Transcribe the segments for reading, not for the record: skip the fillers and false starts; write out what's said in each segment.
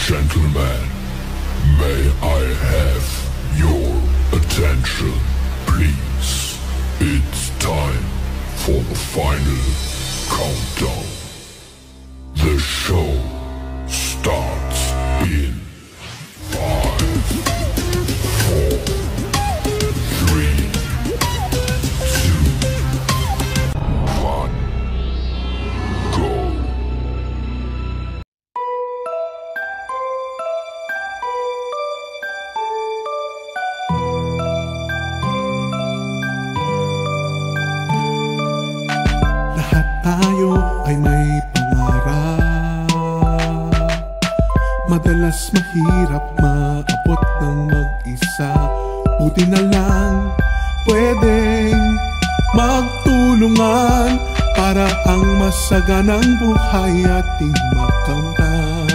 Gentlemen, may I have your attention, please? It's time for the final countdown. The show starts in 5, 4, 3, 2, 1, go. Lahat tayo ay may pangarap. Madalas mahirap maabot ng mag-isa. Buti na lang pwedeng magtulungan para ang masaganang buhay ating makamtan.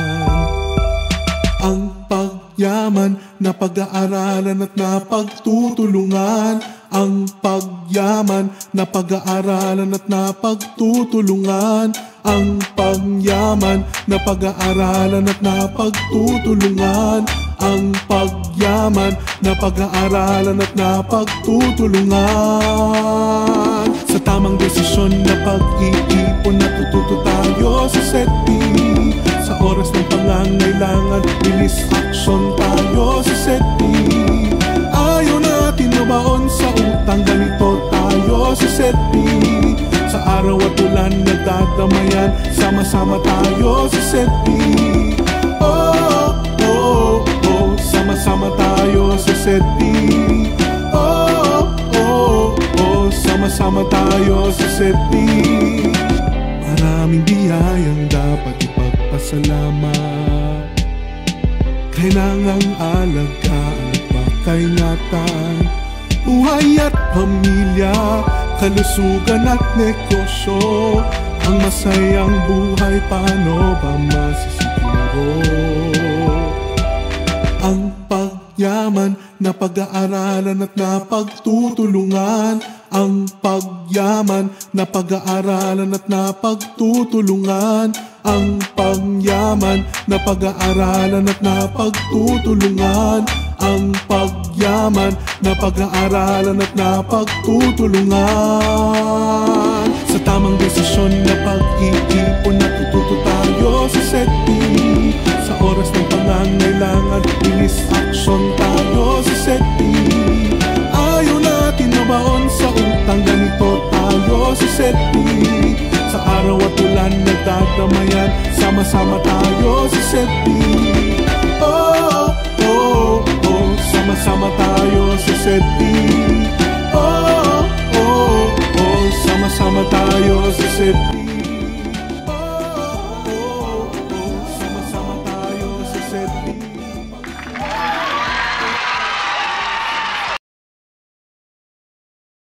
Ang pagyaman na pag-aaralan at napagtutulungan. Ang pagyaman na pag-aaralan at napagtutulungan. Ang pagyaman na pag-aaralan at napagtutulungan. Ang pagyaman na pag-aaralan at napagtutulungan. Sa tamang desisyon na pag-iipon, natututo tayo sa setting. Sa oras ng pangangailangan, bilis action tayo sa setting. Ayaw natin mabaon sa utang, ganito tayo sa setting. Sa araw at ulan nagdadamayan, sama-sama tayo sa setting. Oh, oh, oh, sama-sama tayo sa setting. Oh, oh, oh, sama-sama tayo sa setting. Maraming biyayang dapat ipagpasalamat. Kailangang alagaan at pakaingatan. Buhay at pamilya, kalusugan at negosyo. Ang masayang buhay, paano ba masisiguro? Ang pagyaman na pag-aaralan at napagtutulungan. Ang pagyaman na pag-aaralan at napagtutulungan. Ang pagyaman na pag-aaralan at napagtutulungan. Ang pagyaman na pag-aaralan at napagtutulungan. Sa tamang desisyon na pag-iipon, natututo tayo sa setting. Sa oras ng pangangailangan, bilis action tayo sa setting. Ayaw natin mabaon sa utang, ganito tayo sa setting. Sa araw at ulan nagdadamayan, sama-sama tayo sa setting. Oh, oh, oh, sama-sama tayo sa setting. Oh, oh, oh, sama-sama tayo sa setting.